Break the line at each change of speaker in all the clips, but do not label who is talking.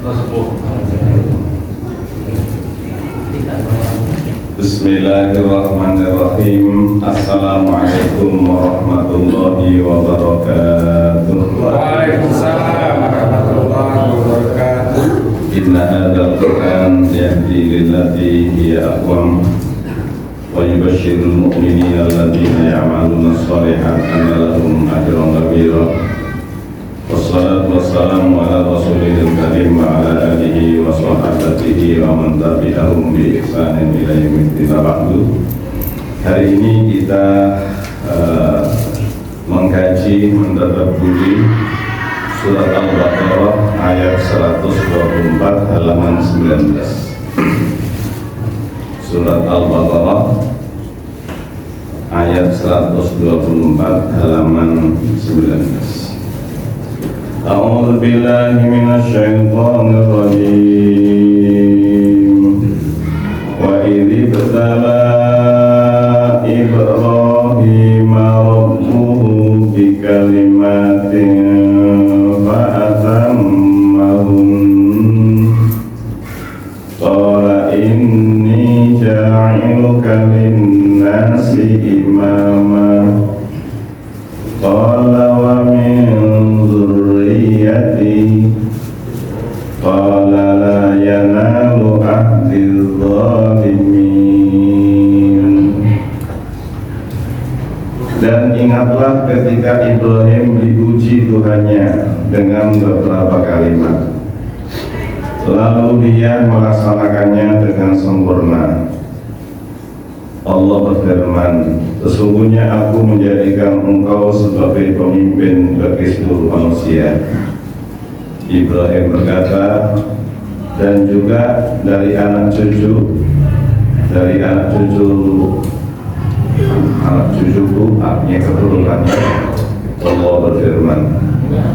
Bismillahirrahmanirrahim. Assalamualaikum warahmatullahi wabarakatuh.
Waalaikumsalam warahmatullahi wabarakatuh.
Inna hadzal Qur'an yahdi lillati hiya aqwam wa yubashshirul mu'minina alladziina ya'maluna ash-shalihaati anna lahum ajran kabira. Wassalatu wassalamu ala rasulil karim wa ala alihi wa sahbihi wa man tabi'ahum bi ihsanin ila yaumil ba'du. Hari ini kita mengkaji, mentadabburi surat Al-Baqarah ayat 124 halaman 19. Surat Al-Baqarah ayat 124 halaman 19. A'udzu billahi minasyaitonir rajim. Wa idh ibtala Ibrahim rabbuhu bikalimatin fa'atammahun qala inni ja'iluka lin-nasi imama qala wa min qala la yanalu ahdiz zalimin. Dan ingatlah ketika Ibrahim diuji Tuhannya dengan beberapa kalimat, lalu dia melaksanakannya dengan sempurna. Allah berfirman, sesungguhnya aku menjadikan engkau sebagai pemimpin bagi seluruh manusia. Ibrahim berkata, dan juga dari anak cucuku, artinya keturunannya. Allah berfirman,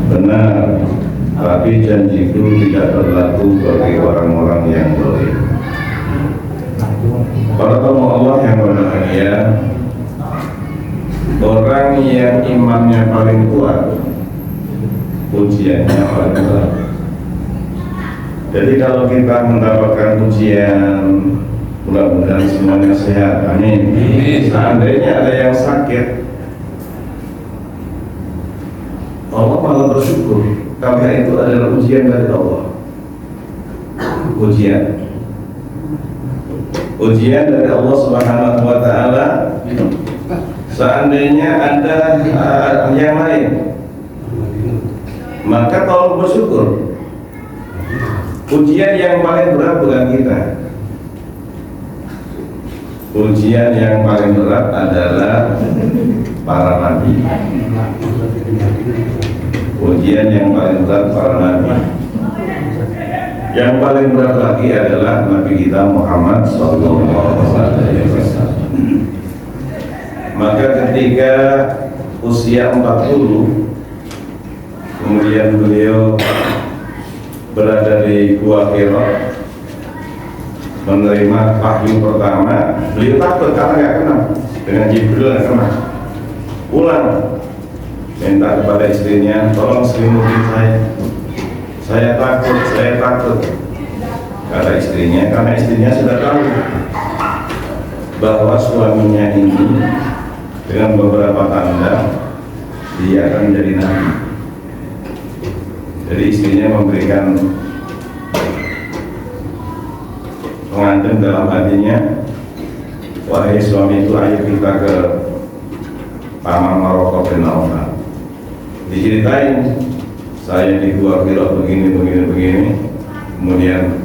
benar, tapi janjiku tidak berlaku bagi orang-orang yang zalim. Para tamu Allah yang berbahagia, orang yang imannya paling kuat, ujiannya paling berat. Jadi kalau kita mendapatkan ujian, mudah-mudahan semuanya sehat, amin. Seandainya ada yang sakit, Allah malah bersyukur karena itu adalah ujian dari Allah. Ujian dari Allah Subhanahu wa Ta'ala. Seandainya ada yang lain, maka tolong bersyukur. Ujian yang paling berat bukan kita. Ujian yang paling berat adalah para nabi. Ujian yang paling berat para nabi. Yang paling berat lagi adalah Nabi kita Muhammad SAW. Maka ketika usia 40, kemudian beliau berada di Gua Hira menerima wahyu pertama, beliau takut karena nggak kenal dengan Jibril, nggak kenal. Pulang minta kepada istrinya, tolong selimutin saya takut, kata istrinya, karena istrinya sudah tahu bahwa suaminya ini dengan beberapa tanda dia akan menjadi nabi. Jadi istrinya memberikan pengantin dalam hatinya, wahai suami itu, ayo kita ke Paman Maroko bin Auf. Diceritain, saya di Gua Hira begini. Kemudian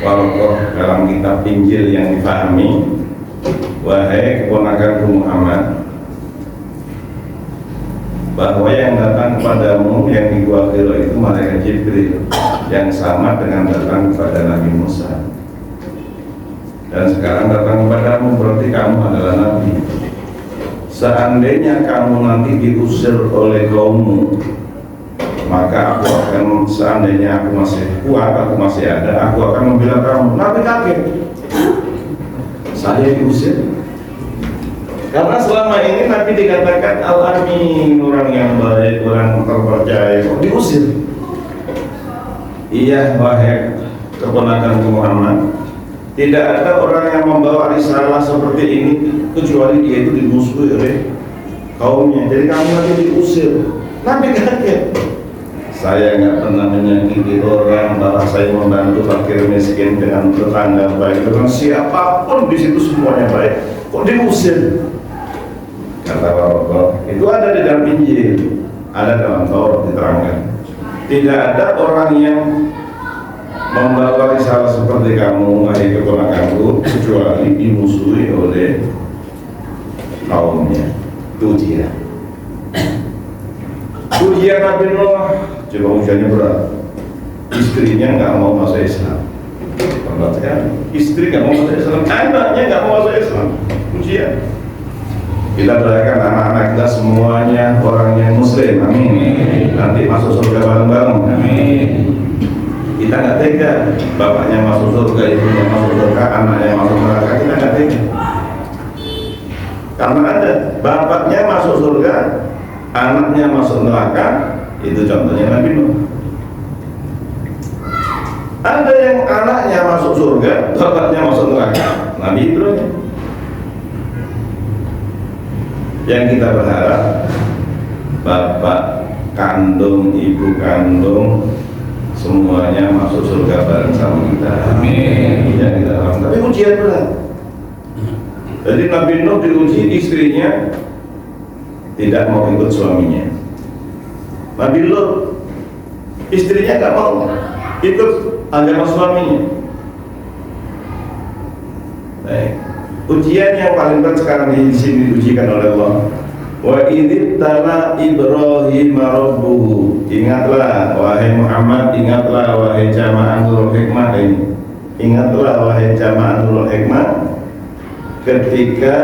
Warokoh dalam kitab Injil yang difahami, wahai keponakanku Muhammad, bahwa yang datang kepadamu yang di Gua Hira itu malaikat Jibril, yang sama dengan datang kepada Nabi Musa. Dan sekarang datang kepadamu, berarti kamu adalah Nabi. Seandainya kamu nanti diusir oleh kaummu, maka aku akan, seandainya aku masih kuat, aku masih ada, aku akan membela kamu. Nabi kaget, saya diusir. Karena selama ini Nabi dikatakan Al-Amin, orang yang baik, orang terpercaya, kok diusir? Iya wahai keponakan Muhammad, tidak ada orang yang membawa risalah seperti ini kecuali dia itu dimusuhi oleh kaumnya. Jadi kamu nanti diusir. Nabi kaget. Saya nggak pernah menyakiti orang, malah saya membantu fakir miskin dengan tetangga baik, dengan siapapun di situ semuanya baik. Kok diusir? Kata Rasulullah, itu ada di dalam Injil, ada dalam Taurat diterangkan. Tidak ada orang yang membawa risalah seperti kamu, wahai keponakanku, kecuali dimusuhi oleh kaumnya. Itu ujian. Ujian Nabi Nuh, coba ujiannya berat. Istrinya nggak mau masuk Islam. Berat sekali. Istri nggak mau masuk Islam, anaknya nggak mau masuk Islam. Ujian. Kita doakan anak-anak kita semuanya orang yang Muslim, amin. Nanti masuk surga bareng-bareng, amin. Kita nggak tega, bapaknya masuk surga, ibunya masuk surga, anaknya masuk neraka, kita nggak tega. Karena ada bapaknya masuk surga, anaknya masuk neraka, itu contohnya Nabi Nuh. Ada yang anaknya masuk surga, bapaknya masuk neraka, Nabi Ibrahim. Yang kita berharap bapak kandung, ibu kandung semuanya masuk surga bareng sama kita, amin. Yang kita harapkan. Tapi ujian berat. Jadi Nabi Nuh diuji, istrinya tidak mau ikut suaminya. Nabi Lut, istrinya nggak mau ikut agama suaminya. Baik. Ujian yang paling berat sekarang di sini diujikan oleh Allah. Wa idzibtala Ibrahim rabbuhu. Ingatlah wahai Muhammad, ingatlah wahai jamaah Nurul Hikmah ini. Ingatlah wahai jamaah Nurul Hikmah ketika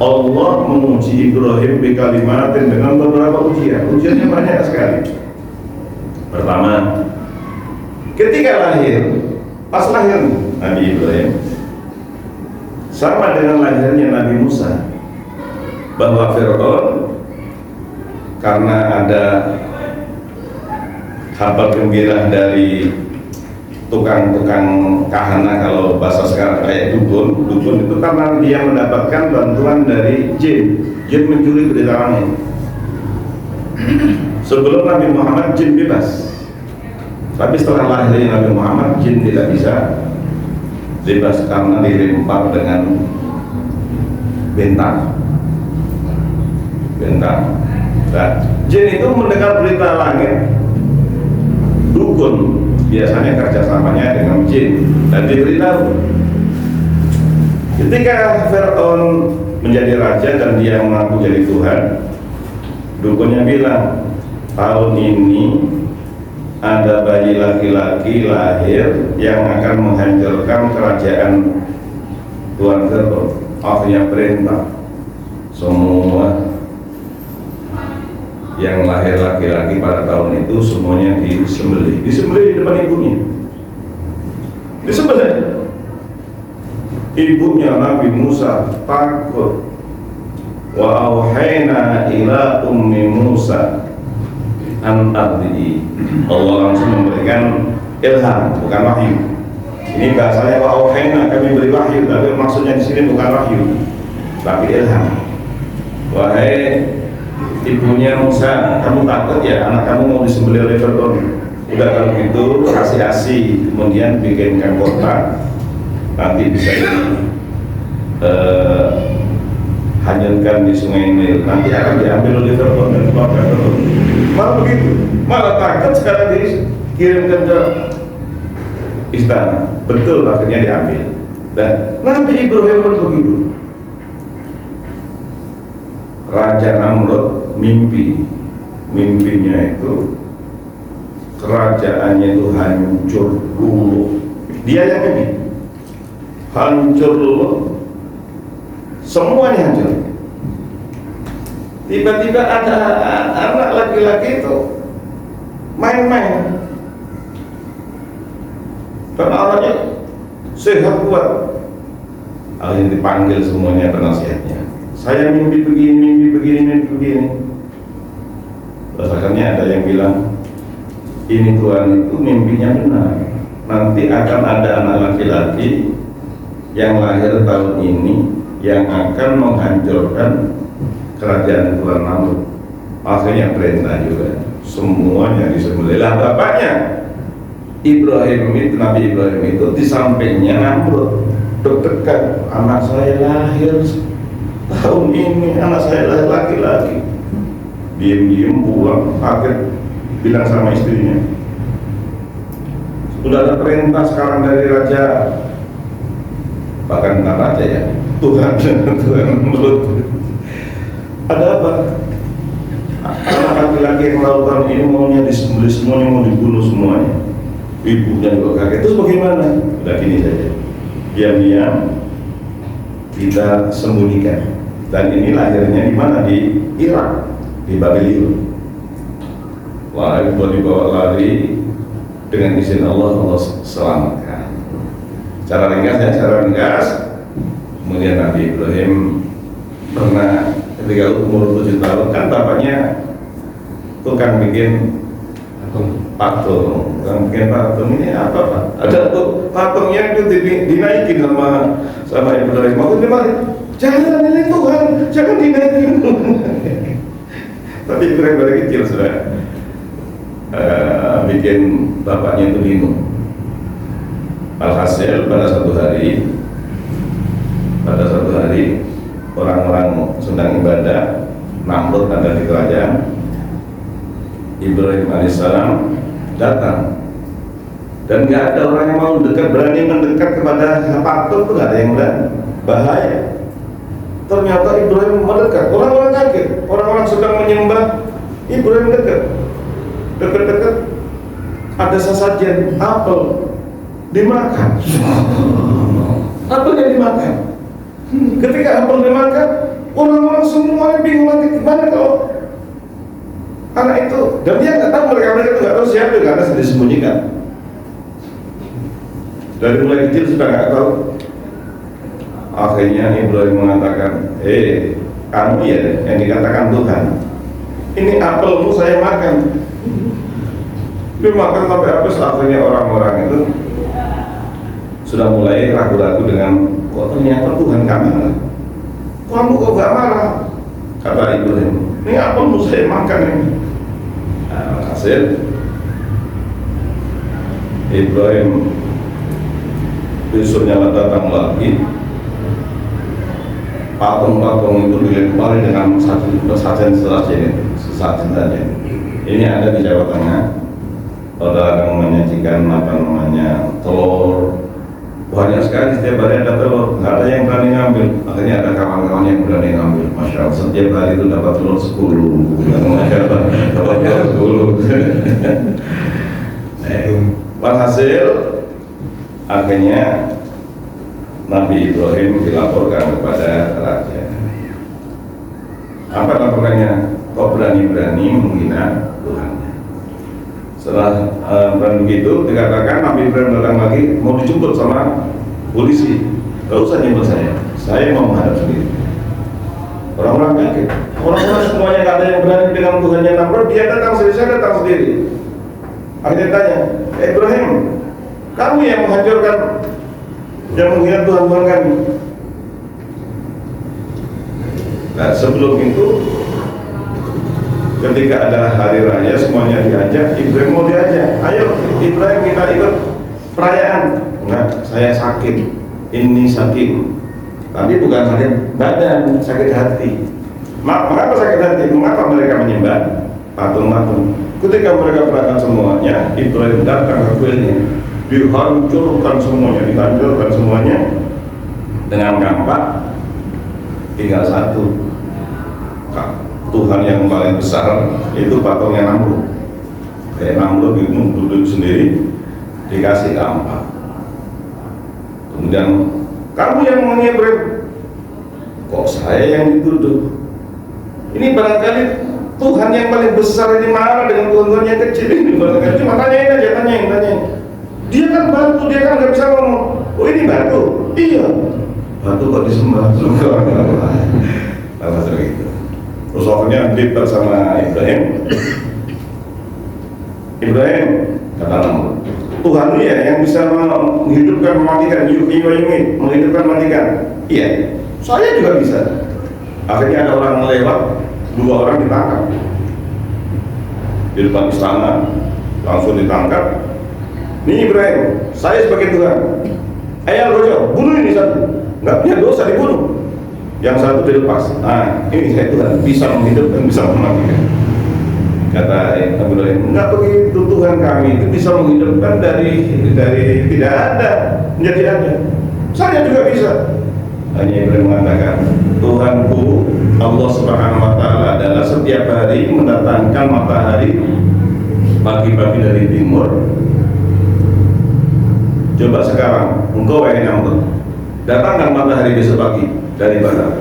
Allah menguji Ibrahim bi kalimatin dengan beberapa ujian. Ujiannya banyak sekali. Pertama, ketika lahir, pas lahir Nabi Ibrahim sama dengan lahirnya Nabi Musa, bahwa Fir'aun karena ada kabar gembira dari tukang-tukang kahana, kalau bahasa sekarang kayak dukun itu karena dia mendapatkan bantuan dari jin mencuri berita langit. Sebelum Nabi Muhammad jin bebas, tapi setelah lahirnya Nabi Muhammad jin tidak bisa bebas karena dilempar dengan bintang. Nah, jin itu mendengar berita langit, dukun biasanya kerjasamanya dengan jin dan diberitahu. Ketika Fir'aun menjadi raja dan dia mengaku jadi Tuhan, dukunnya bilang, tahun ini ada bayi laki-laki lahir yang akan menghancurkan kerajaan Tuhan Fir'aun. Akhirnya perintah semua yang lahir laki-laki pada tahun itu semuanya disembelih di depan ibunya, disembelih. Ibunya Nabi Musa takut. Wa auhayna ila ummi Musa an ardi'i. Allah langsung memberikan ilham, bukan wahyu. Ini bahasanya wa auhayna, kami beri wahyu, tapi maksudnya di sini bukan wahyu, tapi ilham. Wahai ibunya Musa, kamu takut ya anak kamu mau disembelih oleh Fir'aun? Udah kalau gitu kasih ASI, kemudian bikinkan kota, nanti bisa hanyutkan di sungai Nil, nanti akan diambil oleh Fir'aun dan keluarga Fir'aun. Malah begitu, malah takut sekarang dikirimkan ke istana. Betul, akhirnya diambil. Dan Nabi Ibrahim pun begitu. Raja Namrud mimpinya itu kerajaannya itu hancur dulu. Dia yang mimpi hancur dulu, semuanya hancur. Tiba-tiba ada anak laki-laki itu main-main, karena orangnya sehat kuat. Akhirnya dipanggil semuanya penasihatnya. Saya mimpi begini. Terus akhirnya ada yang bilang, ini Tuhan itu mimpinya benar. Nanti akan ada anak laki-laki yang lahir tahun ini yang akan menghancurkan kerajaan Tuhan Namrud. Akhirnya perintah juga, semuanya disembelihlah. Bapaknya Ibrahim itu, Nabi Ibrahim itu di sampingnya Namrud, deg-degan, anak saya lahir tahun ini, anak saya lahir laki-laki. Diem-diem pulang, kaget, bilang sama istrinya, sudah ada perintah sekarang dari raja, bahkan bukan raja ya, Tuhan Namrud. Ada apa? Anak laki-laki yang melakukan ini maunya disembelih semuanya, mau dibunuh semuanya. Ibunya juga kaget. Terus bagaimana? Udah gini saja, diam-diam kita sembunyikan. Dan ini lahirnya di mana? Di Irak, di Babylon. Wah, itu dibawa lari dengan izin Allah, Allah selamatkan. Cara ringkas, kemudian Nabi Ibrahim pernah ketika umur 7 tahun, kan bapaknya tukang bikin patung, ini apa Pak? Ada tuh patungnya itu dinaikin sama Ibrahim. Maksudnya mari, jangan ini Tuhan, jangan dinaikin. Tapi Ibrahim dari kecil sudah bikin bapaknya itu bingung. Alhasil pada satu hari orang-orang sedang ibadah, Namrud ada di kerajaan. Ibrahim alaihissalam datang, dan nggak ada orang yang mau berani mendekat kepada patung itu, nggak ada yang berani, bahaya. Ternyata Ibrahim mendekat, orang-orang kaget, orang-orang sedang menyembah, Ibrahim dekat, ada sesajen apel dimakan, apelnya dimakan. Ketika apel dimakan, orang-orang semuanya bingung lagi, gimana kalau anak itu, dan dia nggak tahu, mereka itu nggak tahu siapa, karena sudah disembunyikan. Dari mulai kecil sudah nggak tahu. Akhirnya Ibrahim mengatakan, kamu ya yang dikatakan Tuhan, ini apelmu saya makan. Dia makan sampai habis. Akhirnya orang-orang itu sudah mulai ragu-ragu dengan, kok ternyata Tuhan kami marah. Kamu kok gak marah? Kata Ibrahim, ini apelmu saya makan ini. Hasil Ibrahim besoknya datang lagi, patung-patung itu dilempari dengan sesajen saja. Ini ada di Jawa Tengah. Orang menyajikan telur, banyak sekali, setiap hari ada telur, nggak ada yang berani ngambil. Akhirnya ada kawan-kawan yang berani ngambil. Masya Allah, setiap hari itu dapat telur 10. Dapat telur 10. Hasil akhirnya Nabi Ibrahim dilaporkan kepada raja. Apa laporannya? Kok berani-berani menghina Tuhannya? Setelah begitu dikatakan, Nabi Ibrahim datang lagi, mau dijemput sama polisi. Gak usah jemput saya mau menghadap sendiri. Orang-orang kaget, orang-orang semuanya gak ada yang berani dengan Tuhannya Namrud. Dia datang sendiri, saya datang sendiri. Akhirnya tanya, Ibrahim, kamu yang menghancurkan, yang menghina Tuhan-Tuhan kami. Nah, sebelum itu, ketika ada hari raya semuanya diajak, Ibrahim mau diajak, ayo Ibrahim kita ikut perayaan. Enggak, saya sakit, ini sakit, tapi bukan sakit badan, sakit hati. Mengapa sakit hati? Mengapa mereka menyembah patung-patung? Ketika mereka berangkat semuanya, Ibrahim datang ke kuilnya, dihancurkan semuanya dengan gampang. Tinggal satu, Tuhan yang paling besar, itu patungnya Namrud. Kayak Namrud itu duduk sendiri, dikasih kampak. Kemudian, kamu yang menyebrang, kok saya yang dituduh? Ini barangkali Tuhan yang paling besar ini marah dengan Tuhan-Tuhan yang kecil ini. Barangkali cuma tanyain aja, tanyain. Dia kan batu, dia kan nggak bisa ngomong. Oh ini batu? Iya. Batu kok disembah? Apa seperti itu? Terus akhirnya debat sama Ibrahim. Ibrahim, kata Namrud, Tuhan ya yang bisa menghidupkan, mematikan, yuhyi wa yumiit, menghidupkan, mematikan. Iya, saya juga bisa. Akhirnya ada orang lewat, 2 orang ditangkap di depan istana, langsung ditangkap. Ini Ibrahim, saya sebagai Tuhan. Ayo Rojo, bunuh ini satu, nggak punya dosa dibunuh. Yang satu dilepas. Nah, ini saya Tuhan, bisa menghidupkan, bisa mematikan. Kata Ibrahim, enggak begitu, Tuhan kami itu bisa menghidupkan dari tidak ada menjadi ada. Saya juga bisa. Hanya Ibrahim mengatakan, Tuhanku Allah Subhanahu wa Ta'ala adalah setiap hari mendatangkan matahari pagi-pagi dari timur. Coba sekarang engkau wahai Namrud, datangkan matahari besok pagi dari barat.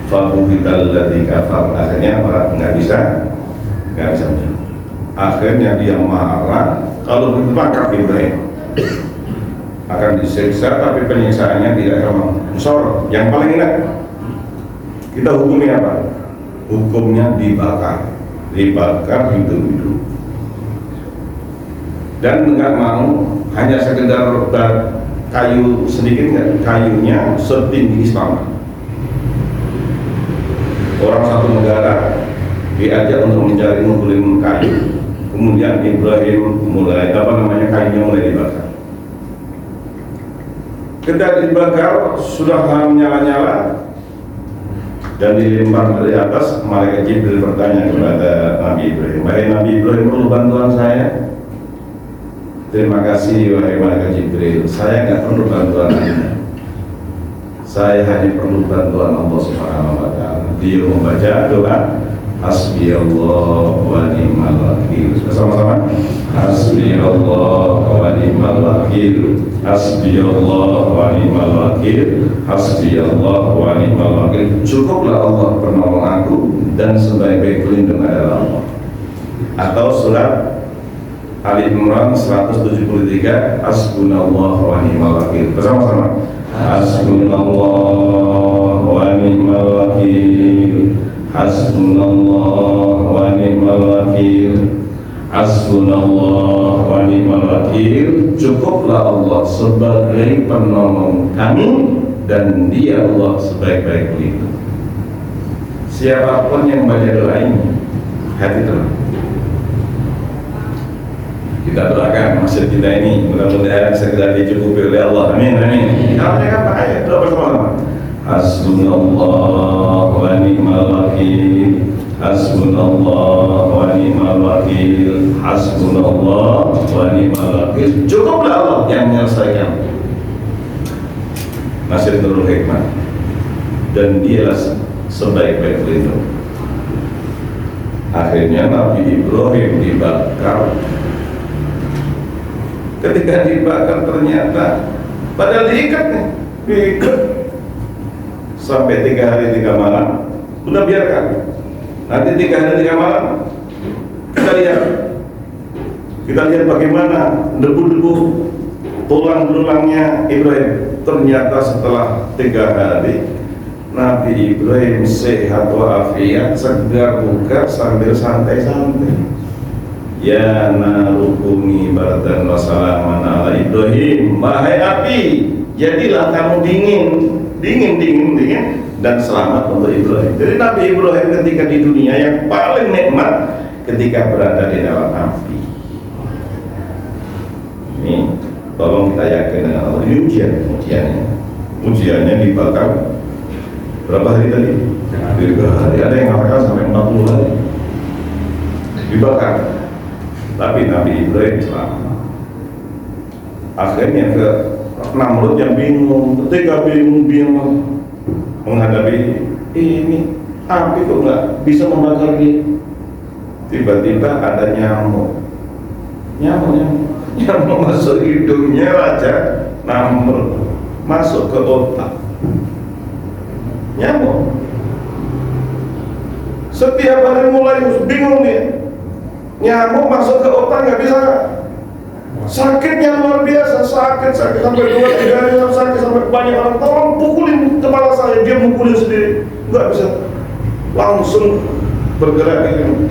Fabuhital ladzi kafar. Akhirnya orang nggak bisa. Akhirnya dia marah. Kalau ditangkap Ibrahim akan disiksa, tapi penyiksaannya tidak akan musyawarah. Yang paling enak kita hukumi apa? Hukumnya dibakar hidup-hidup. Dan nggak mau hanya sekedar kayu sedikit, nggak, kayunya setinggi istana. Orang satu negara diajak untuk mencari ngumpulin kayu, kemudian Ibrahim mulai kayunya mulai dibakar. Ketika dibakar sudah menyala-nyala dan dilempar dari atas, malaikat Jibril bertanya kepada Nabi Ibrahim, "Wahai Nabi Ibrahim, perlu bantuan saya?" "Terima kasih wahai malaikat Jibril, saya nggak perlu bantuan Anda. Saya hanya perlu bantuan Allah Subhanahu wa Ta'ala." Dia membaca doa, Hasbi Allah wa ni'mal wakil. Bersama-sama. Hasbi Allah wa ni'mal wakil. Hasbi Allah wa ni'mal wakil. Hasbi Allah wa ni'mal wakil. Cukuplah Allah penolong aku dan sebaik-baik pelindung adalah Allah. Atau surat Ali Imran 173, Hasbunallah wa ni'mal wakil. Bersama-sama. Hasbunallah wa ni'mal wakil. Hasbunallah wa ni'mal wakil. Hasbunallah wa ni'mal wakil. Cukuplah Allah sebagai penolong kami dan Dia Allah sebaik-baik pelindung. Siapapun yang membaca doa ini, hati tenang. Kita doakan masjid kita ini mudah-mudahan segera dicukupi oleh Allah. Amin, amin. Kalau mereka apa ayat doa bersama-sama. Hasbunallah wa ni'mal wakil. Hasbunallah wa ni'mal wakil. Hasbunallah wa ni'mal wakil. Cukuplah Allah yang menyelesaikan. Masjid Nurul Hikmah, dan Dialah sebaik-baik pelindung. Akhirnya Nabi Ibrahim dibakar. Ketika dibakar ternyata padahal diikat sampai 3 hari 3 malam, udah biarkan. Nanti 3 hari 3 malam kita lihat bagaimana debu-debu tulang belulangnya Ibrahim. Ternyata setelah 3 hari Nabi Ibrahim sehat walafiat, segar bugar sambil santai-santai. Ya narukuni bardan wa salaman ala Ibrahim. Wahai api, jadilah kamu dingin dan selamat untuk Ibrahim. Jadi Nabi Ibrahim ketika di dunia yang paling nikmat ketika berada di dalam api. Ini tolong kita yakin dengan Allah. Ini ujiannya dibakar berapa hari tadi? 3 hari. Ada yang mengatakan sampai 40 hari dibakar. Tapi Nabi Ibrahim selamat. Akhirnya ke Namrud yang bingung, ketika bingung menghadapi ini api kok nggak bisa membakar dia. Tiba-tiba ada nyamuk masuk hidungnya Raja Namrud, masuk ke otak. Nyamuk setiap hari mulai bingung dia. Nyamuk masuk ke otak nggak bisa. Sakitnya luar biasa, sakit sampai 2-3 hari sakit sampai banyak orang tolong pukulin kepala saya, dia mukulin sendiri, nggak bisa, langsung bergerak gitu.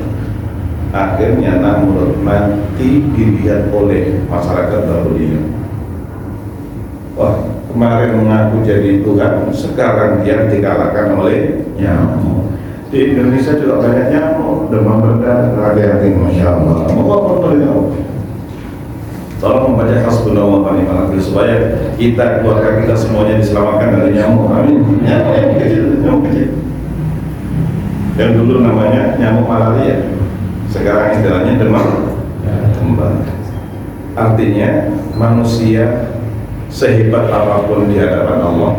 Akhirnya Namrud mati dilihat oleh masyarakat Babilonia. Wah, kemarin mengaku jadi Tuhan, sekarang dia dikalahkan oleh nyamuk. Di Indonesia juga banyak nyamuk, demam berdarah, hati-hati, masya Allah. Mau nyamuk. Tolong membaca hasbunallah wa ni'mal wakil supaya kita, keluarga kita semuanya diselamatkan dari nyamuk. Amin. Nyamuk yang kecil, nyamuk kecil. Yang dulu namanya nyamuk malaria, sekarang istilahnya demam berdarah. Artinya manusia sehebat apapun di hadapan Allah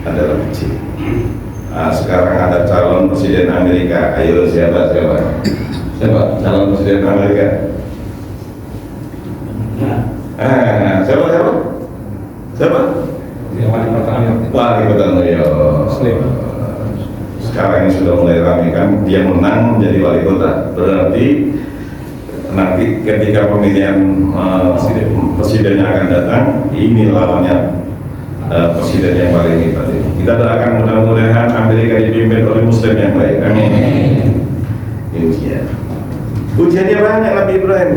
adalah kecil. Nah, sekarang ada calon presiden Amerika. Ayo siapa calon presiden Amerika? Siapa? Wali kota New York. Sekarang ini sudah mulai ramai kan, dia menang menjadi wali kota. Berarti nanti ketika pemilihan presidennya akan datang, ini lawannya presiden yang paling hebat. Kita doakan mudah-mudahan Amerika dipimpin oleh Muslim yang baik. Amin. Ujian. Ujiannya banyak Nabi Ibrahim.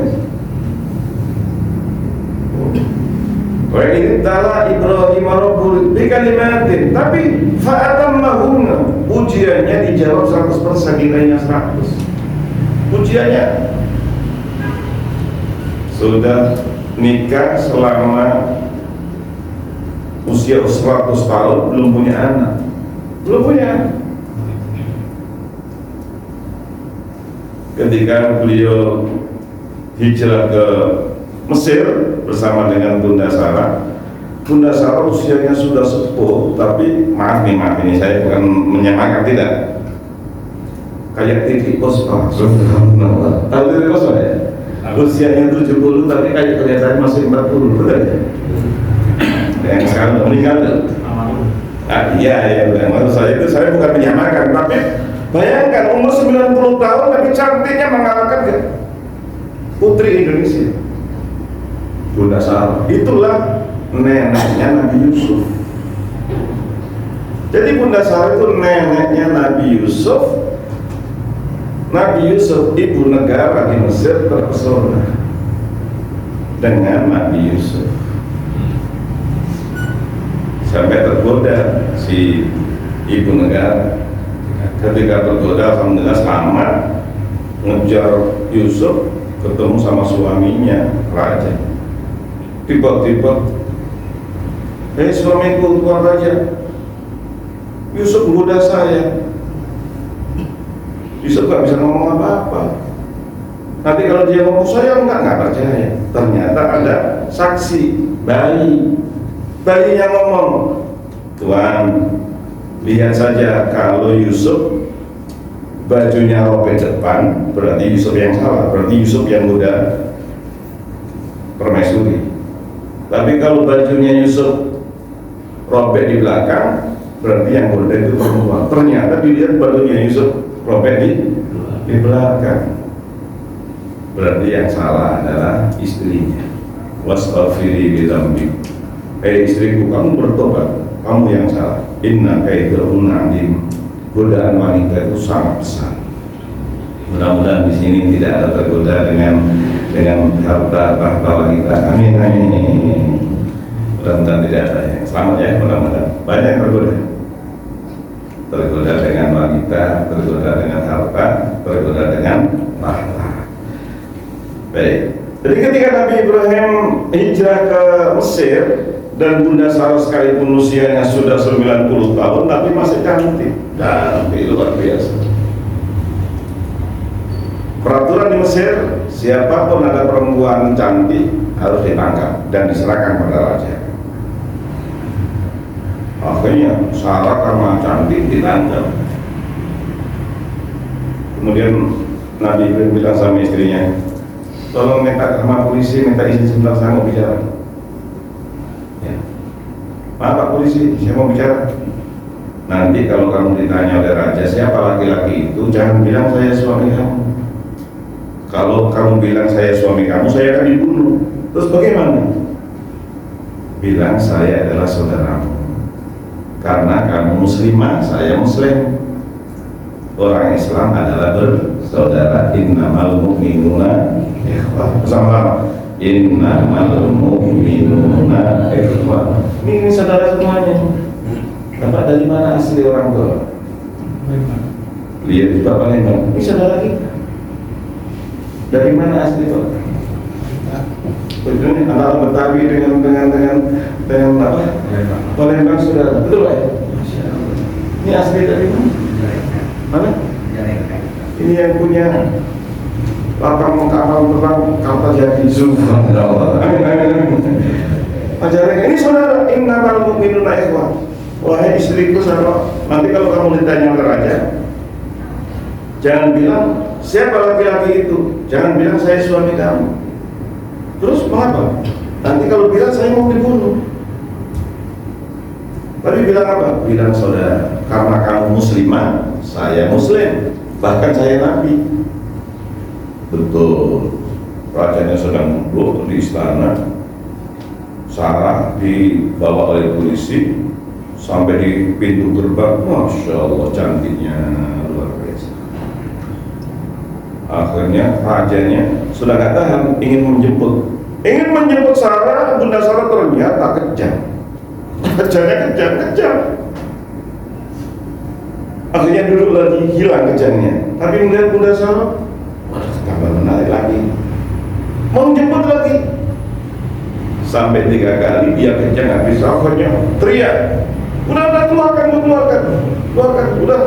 Wa idza Ibrahim rabbul bi kalimatin, tapi fa'atammahunna. Ujiannya dijawab 100%, nilainya 100. Ujiannya sudah nikah selama usia 100 tahun, belum punya anak. Ketika beliau hijrah ke Mesir bersama dengan Bunda Sarah. Bunda Sarah usianya sudah sepuh, tapi maaf ini saya bukan menyamakan, tidak. Kayak Titi Puspa. Tahu Titi Puspa ya? Usianya 70 tapi kayak kelihatan masih 40, betul ya? Yang sekarang udah meninggal tuh. Iya, maksud saya itu saya bukan menyamakan, tapi bayangkan umur 90 tahun tapi cantiknya mengalahkan putri Indonesia. Bunda Sarah, itulah neneknya Nabi Yusuf. Jadi Bunda Sarah itu neneknya Nabi Yusuf. Nabi Yusuf, ibu negara di Mesir, terpesona dengan Nabi Yusuf. Sampai tergoda si ibu negara. Ketika tergoda, alhamdulillah selamat, ngejar Yusuf, ketemu sama suaminya, raja. Tiba-tiba, suamiku keluar raja. Yusuf menggoda saya. Yusuf gak bisa ngomong apa-apa. Nanti kalau dia ngomong, saya enggak percaya. Ternyata ada saksi, bayinya ngomong, Tuan, lihat saja kalau Yusuf bajunya robek depan, berarti Yusuf yang salah, berarti Yusuf yang muda permaisuri. Tapi kalau bajunya Yusuf robek di belakang, berarti yang muda itu perempuan. Ternyata dilihat bajunya Yusuf robek di belakang, berarti yang salah adalah istrinya. Wastaghfiri bidzambi. Istriku, kamu bertobat, kamu yang salah. Inna kaidahunna azim. Godaan wanita itu sangat besar. Mudah-mudahan di sini tidak ada tergoda dengan harta wanita. Amin. Mudah-mudahan tidak ada ya. Selamat ya, mudah-mudahan. Banyak tergoda dengan wanita, tergoda dengan harta, tergoda dengan tahta. Baik. Jadi ketika Nabi Ibrahim hijrah ke Mesir dan Bunda Sarah sekalipun usianya sudah 90 tahun tapi masih cantik, luar biasa. Peraturan di Mesir, siapapun ada perempuan cantik harus ditangkap dan diserahkan pada raja. Akhirnya Sarah karena cantik ditangkap. Kemudian Nabi Ibrahim bilang sama istrinya, tolong minta sama polisi, minta izin sebentar, saya mau bicara. Ya. Pak polisi, saya mau bicara. Nanti kalau kamu ditanya oleh raja siapa laki-laki itu, jangan bilang saya suami kamu. Kalau kamu bilang saya suami kamu, saya akan dibunuh. Terus bagaimana? Bilang saya adalah saudaramu. Karena kamu muslimah, saya muslim. Orang Islam adalah bersaudara. saudara. Innamal mu'minuna ikhwah. Sama-sama. Innamal mu'minuna ikhwah. Ini saudara semuanya. Bapak dari mana asli orang tua? Lihat di Bapak Lembang. Ini saudara kita. Dari mana asli Pak? Ini antara Betawi dengan apa? Palembang saudara. Betul Pak? Ini asli dari mana? Mana? Ini yang punya lapang kapal terbang kapal jadi subhanallah. Amin. Ajaran ini saudara, innamal mu'minuna ikhwah. Wahai istriku sama, nanti kalau kamu ditanya raja, jangan bilang siapa laki-laki itu, jangan bilang saya suami kamu. Terus mengapa? Nanti kalau bilang saya mau dibunuh. Tapi bilang apa? Bilang saudara, karena kamu muslimah, saya muslim, bahkan saya nabi. Betul. Rajanya sedang duduk di istana, Sarah dibawa oleh polisi sampai di pintu gerbang. Masya Allah, cantiknya luar biasa. Akhirnya rajanya sudah gak tahan, ingin menjemput Sarah. Bunda Sarah ternyata kejam. Kerjanya kejam. Akhirnya duduk lagi, hilang kejamnya. Tapi melihat Bunda Sarah, tambah menarik lagi, mau jemput lagi. Sampai 3 kali dia kejang habis, akhirnya teriak, udah keluarkan, udah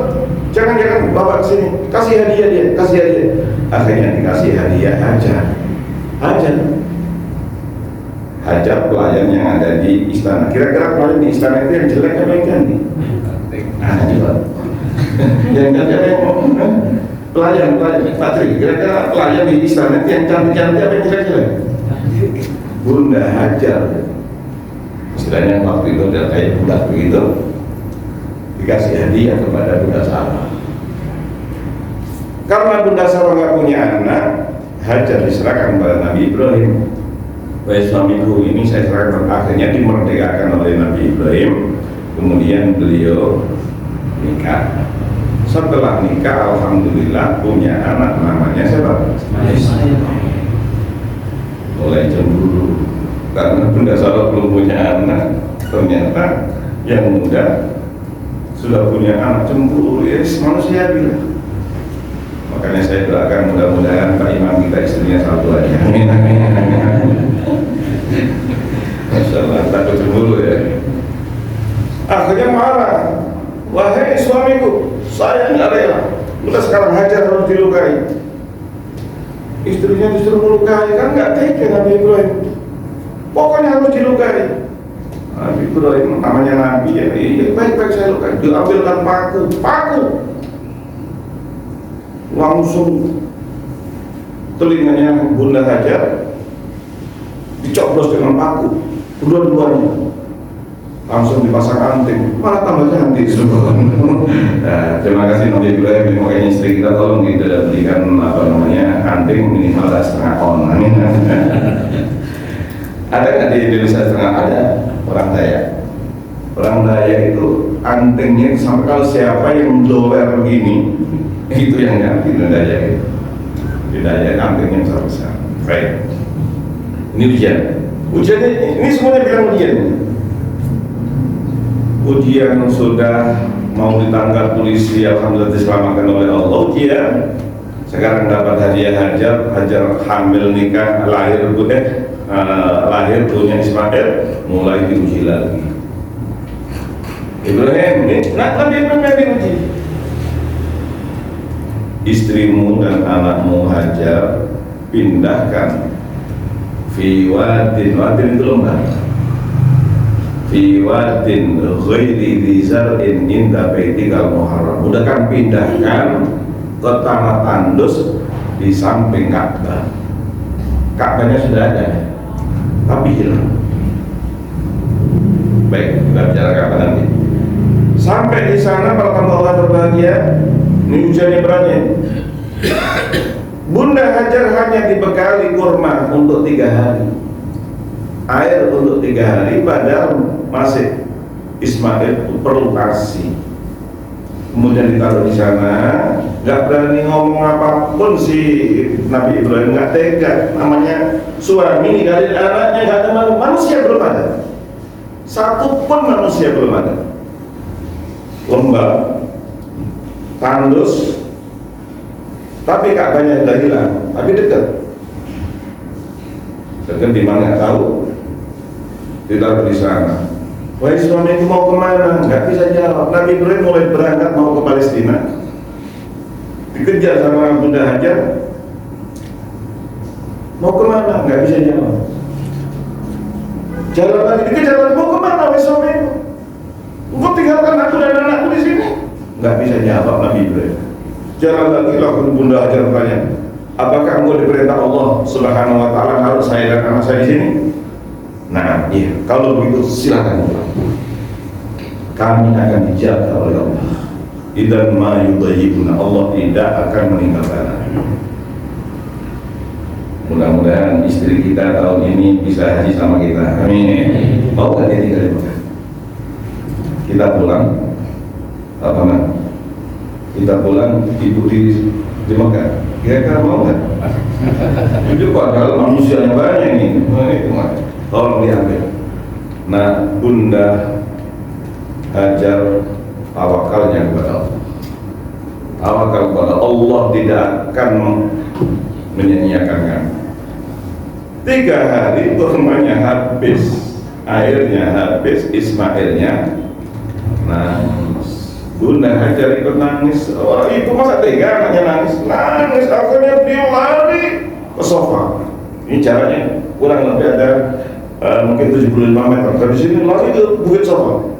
jangan bawa kesini, kasih hadiah dia, kasih hadiah. Akhirnya dikasih hadiah Hajar pelayan yang ada di istana. Kira-kira pelayan di istana itu yang jelek apa yang ganti? Coba yang ganti apa yang pelayan Patri, kira-kira pelayan di istana itu yang cantik-cantik apa yang jelek-jelek? Bunda Hajar. Istilahnya waktu itu udah kayak budak begitu, dikasih hadiah kepada Bunda Sarah. Karena Bunda Sarah nggak punya anak, Hajar diserahkan kepada Nabi Ibrahim. Wahai suamiku, ini saya serahkan. Akhirnya dimerdekakan oleh Nabi Ibrahim. Kemudian beliau nikah. Setelah nikah, alhamdulillah punya anak, namanya siapa? Ismail. Mulai cemburu karena Bunda Sarah belum punya anak, ternyata yang muda sudah punya anak, cemburu. Yes, manusia bilang. Makanya saya doakan mudah-mudahan Pak Imam kita istrinya satu aja. Amin. Masya Allah, takut cemburu ya. Akhirnya marah. Wahai suamiku, saya nggak rela. Udah sekarang Hajar harus dilukai. Istrinya disuruh melukai, kan nggak tega Nabi Ibrahim. Pokoknya harus dilukai. Nabi Ibrahim namanya Nabi ya, baik-baik saya lukai. Diambilkan paku. Langsung telinganya Bunda Hajar dicoblos dengan paku, dua-duanya langsung dipasang anting, malah tambah cantik. Nah, terima kasih Nabi Ibrahim. Makanya istri kita tolong kita belikan anting minimal 1,5 on. Ada nggak di Indonesia setengah? Ada. Orang Daya itu antingnya sampai kalau siapa yang blower begini itu yang ganti Daya itu. Di Daya antingnya besar. Baik. Ini ujiannya ini semuanya bilang ujian sudah mau ditangkap polisi, alhamdulillah diselamatkan oleh Allah. Ujian sekarang dapat hadiah Hajar hamil, nikah, lahir punya Ismail, mulai diuji lagi. Ibrahim, Nabi Ibrahim diuji. Istrimu dan anakmu Hajar pindahkan fi wadin itu lembah, fi wadin ghairi dzar'in inda baitikal muharram. Udah kan pindahkan ke tanah tandus di samping Ka'bah. Ka'bahnya sudah ada, tapi hilang. Baik, kita bicara Ka'bah nanti. Sampai di sana para Allah berbahagia. Ini ujiannya beratnya. Bunda Hajar hanya dibekali kurma untuk 3 hari, air untuk 3 hari, padahal masih Ismail perlu ASI. kemudian ditaruh di sana, nggak berani ngomong apapun si Nabi Ibrahim, nggak tega. Namanya suami ninggalin anaknya, nggak ada manusia belum ada, satu pun manusia belum ada. Lembab, tandus, tapi Ka'bahnya udah hilang, tapi dekat. Dekat di mana nggak tahu, ditaruh di sana. Wahai suamiku mau kemana? Nggak bisa jawab. Nabi Ibrahim mulai berangkat mau ke Palestina, dikejar sama Bunda Hajar. Mau kemana? Nggak bisa jawab. Jalan lagi dikejar lagi, mau kemana wahai suamiku? Engkau tinggalkan aku dan anakku di sini. Nggak bisa jawab Nabi Ibrahim. Jalan lagi lakukan Bunda Hajar bertanya, apakah engkau diperintah Allah Subhanahu Wa Taala harus saya dan anak saya di sini? Nah, iya. Kalau begitu silakan pulang. Kami akan dijaga oleh Allah. Idan ma yudayyibuna, Allah tidak akan meninggalkan. Mudah-mudahan istri kita tahun ini bisa haji sama kita. Amin. Mau nggak dia tinggal di Mekah? Kita pulang, apa nak? Kita pulang, ibu di Mekah. Kira-kira mau nggak? Itu padahal manusia yang banyak ini. Nah, itu mah. Tolong diambil. Nah, Bunda Hajar tawakalnya kepada Allah. Tawakal kepada Allah, tidak akan menyanyiakan kamu. 3 hari kurmanya habis, airnya habis, Ismailnya nangis. Bunda Hajar ikut nangis. Orang ibu masa tega anaknya nangis? Nangis, akhirnya dia lari ke sofa. Ini caranya kurang lebih ada mungkin 75 meter. Dari sini lari ke bukit sofa.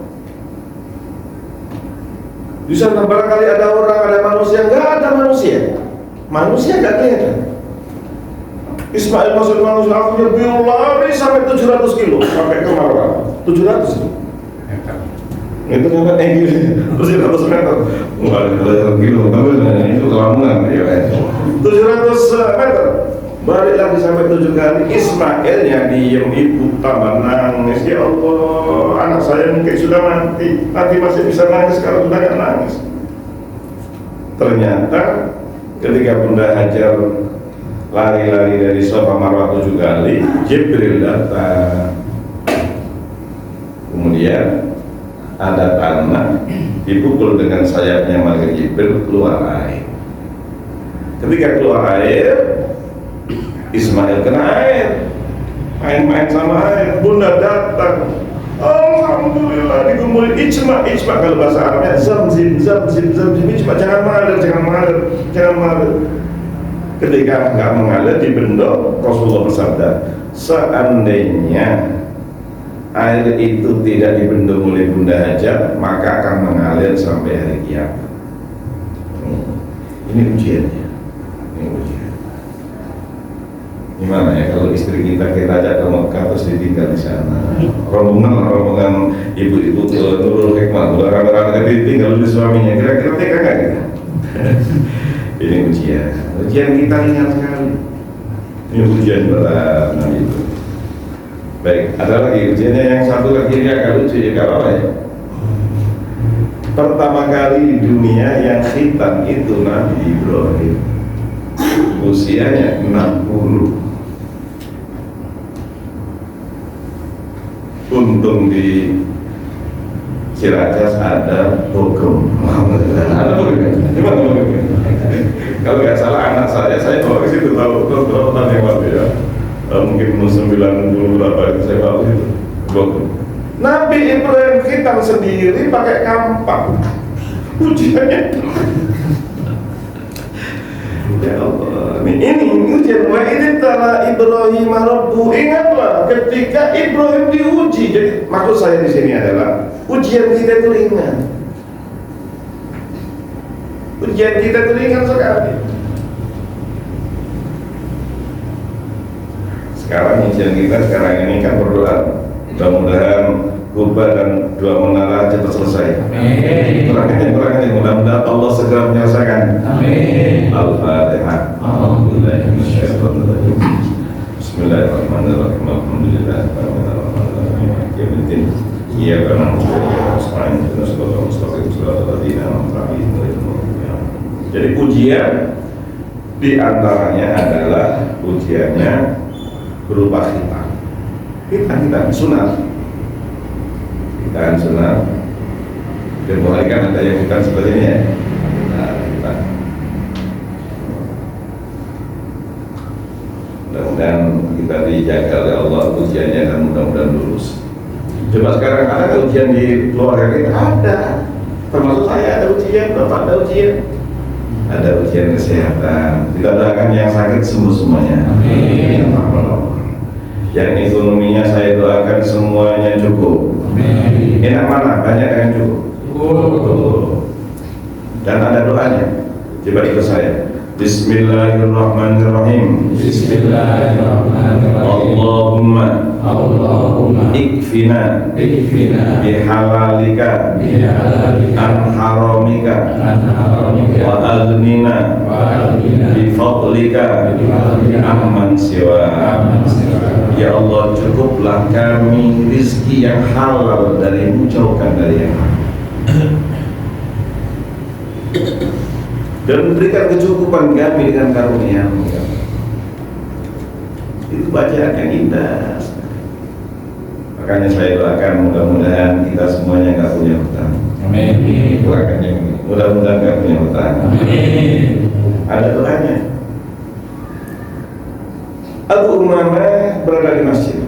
Di sana barangkali ada orang, ada manusia. Nggak ada manusia. Manusia nggak kelihatan. Ismail masuk manusia, akhirnya dia lari sampai 700 kilo sampai ke Marwah. 700 kilo. Itu kan tinggi 700 meter. Wah, 700 kilo. Itu kelamungan. 700 meter. Balik lagi sampai 7 kali. Ismailnya diem, ibu tambah nangis. Ya Allah, anak saya mungkin sudah mati, nanti masih bisa nangis kalau sudah nggak nangis. Ternyata ketika Bunda Hajar lari-lari dari Safa Marwah 7 kali, Jibril datang. Kemudian ada tanah dipukul dengan sayapnya malaikat Jibril, keluar air. Ketika keluar air, Ismail kena air, main-main sama air. Bunda datang, alhamdulillah, digumulin. Ijma kalau bahasa Arabnya zamzim, ijma, jangan mengalir. Ketika nggak mengalir di bendok, Rasulullah bersabda, seandainya air itu tidak dibendung oleh Bunda Hajar, maka akan mengalir sampai hari kiamat. Ini ujiannya. Gimana ya kalau istri kita ajak ke Mekah terus ditinggal di sana? Rombongan ibu-ibu Nurul Hikmah, orang-orang ditinggal oleh suaminya. Kira-kira tega nggak kita? Ini ujian kita ringan sekali. Ini ujian berat, nah itu. Baik, ada lagi ujiannya yang satu lagi ini agak lucu ya, gak apa-apa ya. Pertama kali di dunia yang khitan itu Nabi Ibrahim, usianya 60. Untung di Ciracas ada Bogem. Ada Bogem. Kalau nggak salah anak saya bawa ke situ tahu tahun yang lalu ya. Mungkin 90 berapa itu saya bawa ke situ. Bogem. Nabi Ibrahim khitan sendiri pakai kampak. Ujiannya. Ya Allah, ini ujian. Wa idh tala Ibrahim rabbu, ingatlah ketika Ibrahim diuji. Jadi maksud saya di sini adalah ujian kita itu ringan. Ujian kita itu ringan sekali. Sekarang ujian kita sekarang ini kan berdoa, mudah-mudahan Kuba dan 2 menara cepat selesai. Amin. Kurangnya mudah-mudahan Allah segera menyelesaikan. Amin. Al-Fatihah. Bismillahirrahmanirrahim. Bismillahirrahmanirrahim. Alhamdulillah. Iya karena Jadi ujian di antaranya adalah ujiannya berupa khitan. Khitan sunat. Khitan sunat. Dan mulai kan ada yang khitan seperti ini ya. Nah, khitan. Mudah-mudahan kita dijaga oleh Allah ujiannya dan mudah-mudahan lulus. Coba sekarang ada ujian di keluarga kita? Ada. Termasuk saya ada ujian, Bapak ada ujian. Ada ujian kesehatan. Kita doakan yang sakit sembuh semuanya. Amin. Yang ekonominya saya doakan semuanya cukup. Amin. Enak mana? Banyak yang cukup. Dan ada doanya. Coba ikut saya. Bismillahirrahmanirrahim. Allahumma ikfina bihalalika an haramika wa aghnina bifadlika amman siwa. Ya Allah, cukuplah kami rizki yang halal darimu, jauhkan dari yang haram, dan berikan kecukupan kami dengan karunia-Mu. Itu bacaan yang indah. Makanya saya doakan mudah-mudahan kita semuanya nggak punya hutang. Amin. Doakan yang ini. Mudah-mudahan nggak punya hutang. Amin. Ada doanya. Abu Umamah berada di masjid.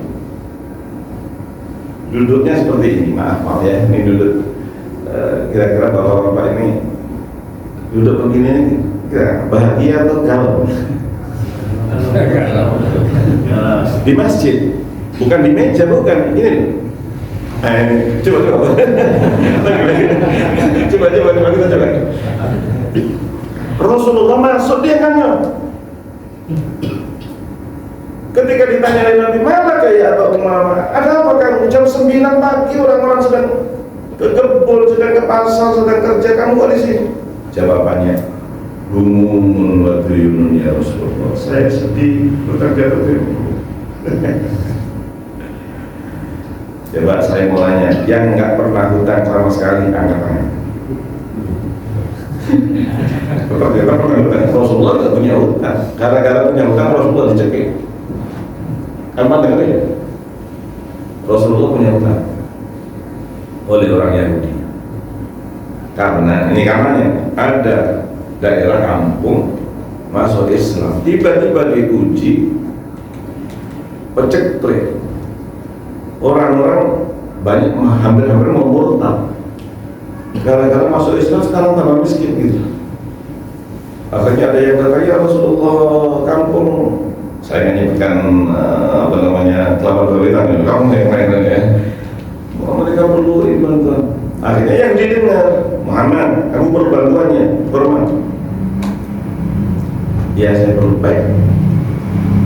Duduknya seperti ini. Maaf ya, ini duduk. Kira-kira bapak-bapak ini duduk begini, bahagia atau galau? Di masjid, bukan di meja, bukan ini. Coba kita coba. Rasulullah masuk, dia nanya. Ketika ditanya oleh Nabi, mana kayak Abu Umamah? Ada apa kamu? Jam 9 pagi orang-orang sedang ke kebun, sedang ke pasar, sedang kerja, kamu kok di sini? Jawabannya, humumun wa duyunun ya Rasulullah. Saya sedih, bekerja betul. Coba saya mau tanya, yang nggak pernah hutang sama sekali angkat tangan. Kita pernah hutang, Rasulullah nggak punya hutang. Gara-gara punya hutang Rasulullah dicekik. Apa dengar ya? Rasulullah punya hutang oleh orang Yahudi. Karena ini karenanya ada daerah kampung masuk Islam, tiba-tiba diuji peceklik, orang-orang banyak hampir-hampir mau murtad gara-gara masuk Islam, sekarang tambah miskin gitu. Akhirnya ada yang berkata, ya Rasulullah, kampung saya menyebutkan kelapa sawitan, kamu yang lain ya, mereka perlu bantuan. Akhirnya yang didengar, Muhammad, kamu perlu bantuannya, hormat. Ya saya perlu, baik.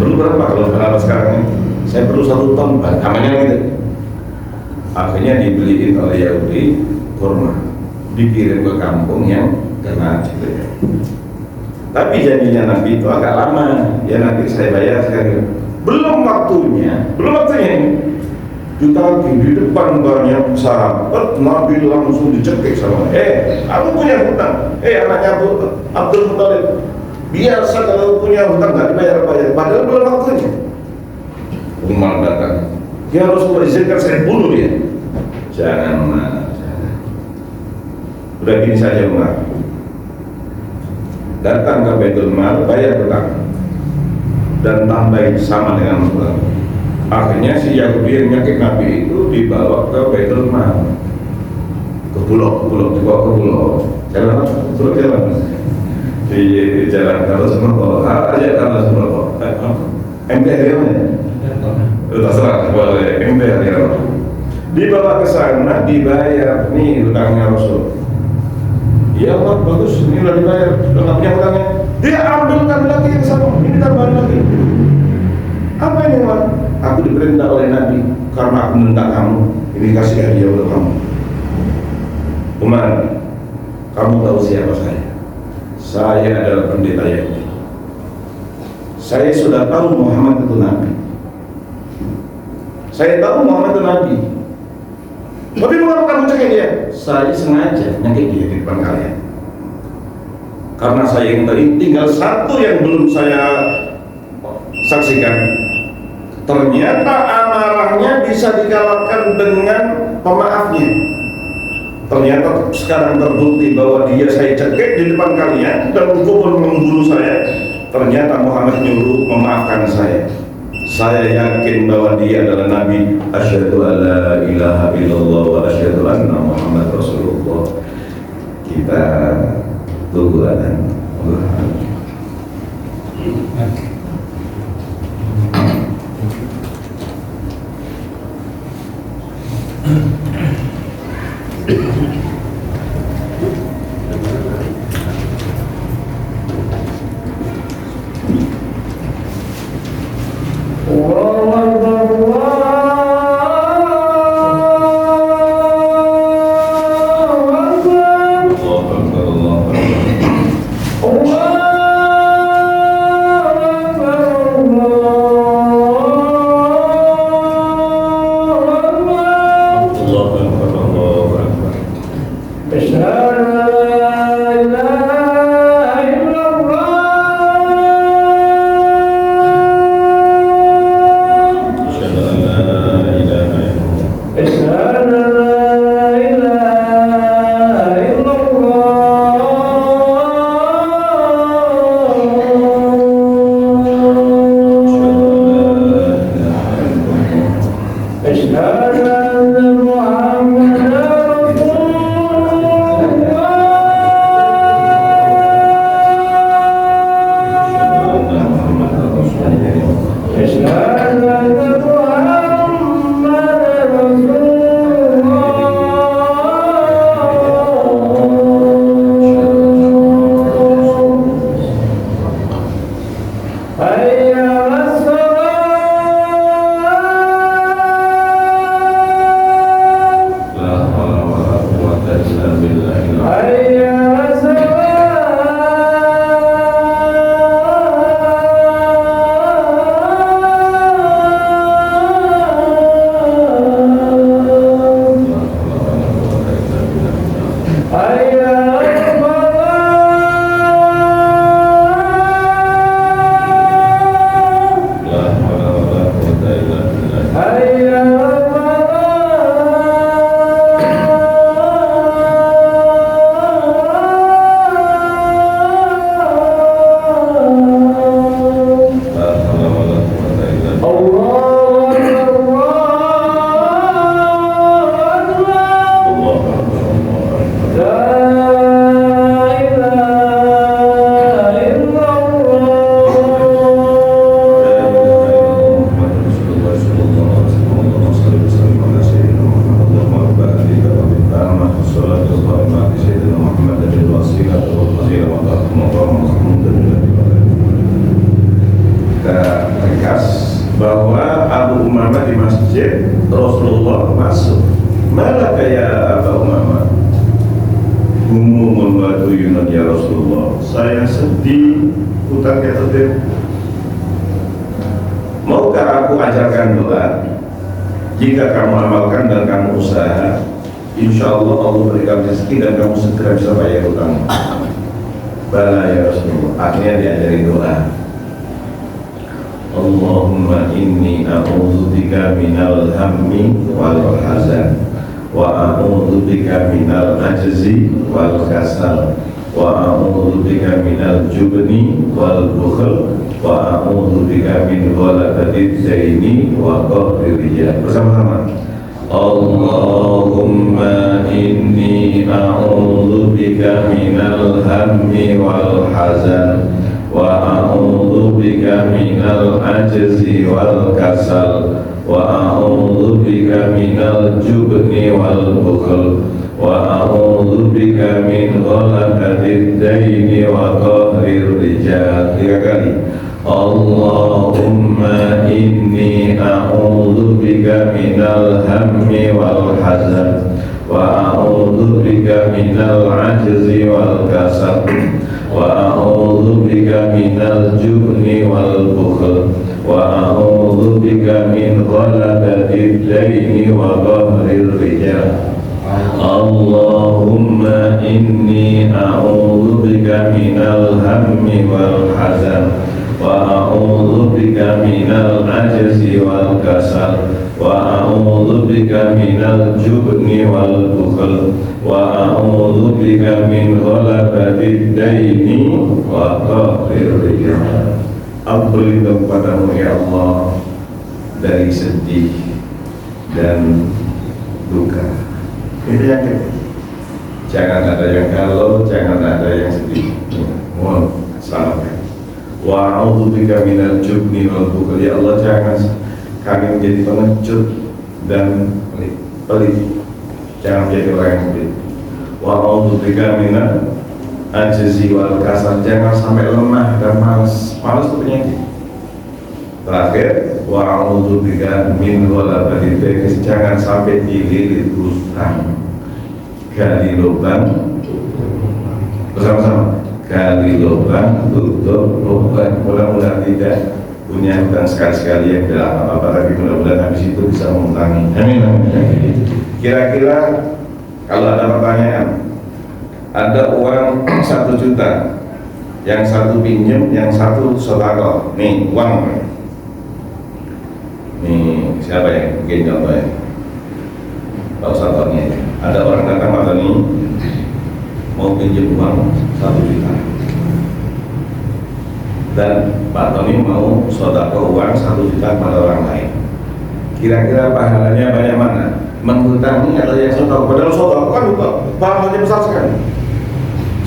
Perlu berapa kalau berapa sekarang ini? Saya perlu 1 ton, namanya gitu. Akhirnya dibeliin oleh Yahudi kurma, dikirim ke kampung yang kena gitu ya. Tapi janjinya Nabi itu agak lama, ya nanti saya bayar sekali. Belum waktunya ini. Ditagih di depan banyak sahabat, Nabi langsung dicekik sama, kamu punya hutang, anaknya Abdul Muthalib, biasa kalau punya hutang nggak dibayar-bayar, padahal belum waktunya. Umar datang, ya Rasulullah izinkan saya bunuh dia. Jangan. Udah gini saja Umar, datang ke Baitul Mal, bayar hutang dan tambahin sama dengan hutang. Akhirnya si Yahudi yang nyakit Nabi itu dibawa ke Baitul Mal, ke pulau, dibawa ke pulau, jalan di jalan Rasulullah, aja Rasulullah, MPR mana? Terserah, boleh MPR ya. Dibawa ke sana, dibayar, nih hutangnya Rasul. Ya Allah, bagus, ini udah dibayar, udah nggak punya hutangnya. Dia ambilkan lagi yang sama, ini tambahan lagi. Apa ini Umar? Aku diperintah oleh Nabi karena aku menentang kamu, ini kasih hadiah untuk kamu. Umar, kamu tahu siapa saya? Saya adalah pendeta Yahudi. Saya sudah tahu Muhammad itu Nabi. Saya tahu Muhammad itu Nabi. Tapi mengapa kamu cekik dia? Saya sengaja nyakit dia di depan kalian. karena saya yang tadi tinggal satu yang belum saya saksikan. Ternyata amarahnya bisa dikalahkan dengan pemaafnya. Ternyata sekarang terbukti bahwa dia saya cekik di depan kalian dan pun membunuh saya. Ternyata Muhammad nyuruh memaafkan saya. Saya yakin bahwa dia adalah Nabi. Asyhadu alla ilaha illallah wa asyhadu anna Muhammad Rasulullah. Kita tunggu adzan. Bahwa Abu Umamah di masjid Rasulullah masuk. Malah kayak Abu Umamah membantu Yunus ya Rasulullah. Saya sedih, utang kesedih. Maukah aku ajarkan doa? Jika kamu amalkan dan kamu usaha, insya Allah Allah berikan rezeki dan kamu segera bisa bayar utang. Bala ya Rasulullah. Akhirnya diajari doa. Allahumma inni a'udzubika minal hammi wal hazan wa a'udzubika minal ajzi wal kasal wa a'udzubika minal jubni wal bukhl wa a'udzubika min ghalabati daini wa qahri rijal. Bersama-sama. Allahumma inni a'udzubika minal hammi wal hazan wa a'udzu bika minal ajzi wal kasal wa a'udzu bika minal jubni wal bukhl wa a'udzu bika min ghalabati daini wa qahrir rijal. 3 kali. Allahumma inni a'udzu bika minal hammi wal hazan wa a'udzu bika minal ajzi wal kasal wa a'udzu bika minal jubni wal bukhl wa a'udzu bika min ghalabati daini wa qahrir rijal. Allahumma inni a'udzubika minal hammi wal hazan wa a'udzubika minal ajzi wal kasal wa a'udzubika minal jubni wal bukhl wa a'udzubika min ghalabatid daini wa qahrir rijal. Aku berlindung kepadamu ya Allah dari sedih dan duka. Itu yang kedua. Jangan ada yang galau, jangan ada yang sedih. Mohon selamatkan. Wa a'udzubika minal jubni wal bukhl. Ya Allah, jangan kami menjadi pengecut dan pelit. Jangan menjadi orang yang pelit. Wa a'udzubika minal ajzi wal kasal. Jangan sampai lemah dan malas. Malas itu penyakit. Terakhir, wa a'udzubika min ghalabatid dain. Jangan sampai dililit hutang. Gali lubang bersama-sama, gali lubang tutup lubang. Mudah-mudahan tidak punya hutang sekali-sekali yang tidak apa-apa, tapi mudah-mudahan habis itu bisa mengutangi. Amin. Kira-kira kalau ada pertanyaan, ada uang 1 juta, yang satu pinjam, yang satu sedekah. Nih uang, nih siapa yang bikin contohnya? Pak Ustadz Tony. Ada orang datang Pak Tony mau pinjam uang 1 juta, dan Pak Tony mau sedekah uang 1 juta pada orang lain. Kira-kira pahalanya banyak mana? Menghutangi atau yang sedekah? Padahal sedekah kan pahalanya besar sekali.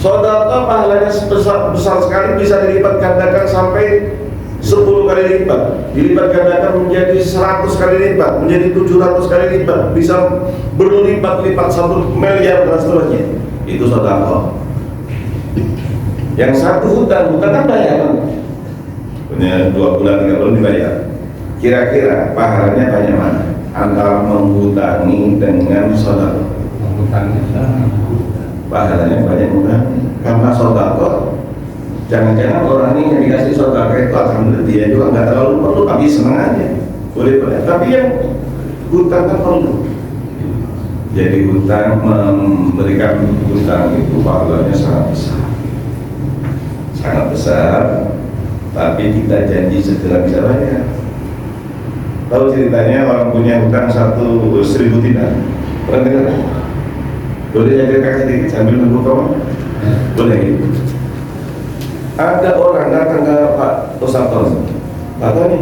Sedekah pahalanya besar sekali, bisa dilipat gandakan sampai 10 kali lipat, dilipat gandakan menjadi 100 kali lipat, menjadi 700 kali lipat, bisa berlipat-lipat 1 miliar dan seterusnya. Itu sedekah. Yang satu hutang kan bayar, punya 2 bulan 3 bulan dibayar. Kira-kira pahalanya banyak mana antara menghutangi dengan sedekah? Pahalanya banyak mana? Karena sedekah, jangan-jangan orang ini yang dikasih sedekah itu alhamdulillah dia juga nggak terlalu perlu, tapi senang aja, boleh. Tapi yang hutang kan perlu. Jadi hutang, memberikan hutang itu pahalanya sangat besar, tapi kita janji segera bisa bayar. Tahu ceritanya orang punya hutang 1.000 dinar, pernah dengar? Boleh ceritakan sedikit sambil nunggu kawan? Boleh gitu. Ada orang datang ke Pak Ustadz Tony, Pak Tony,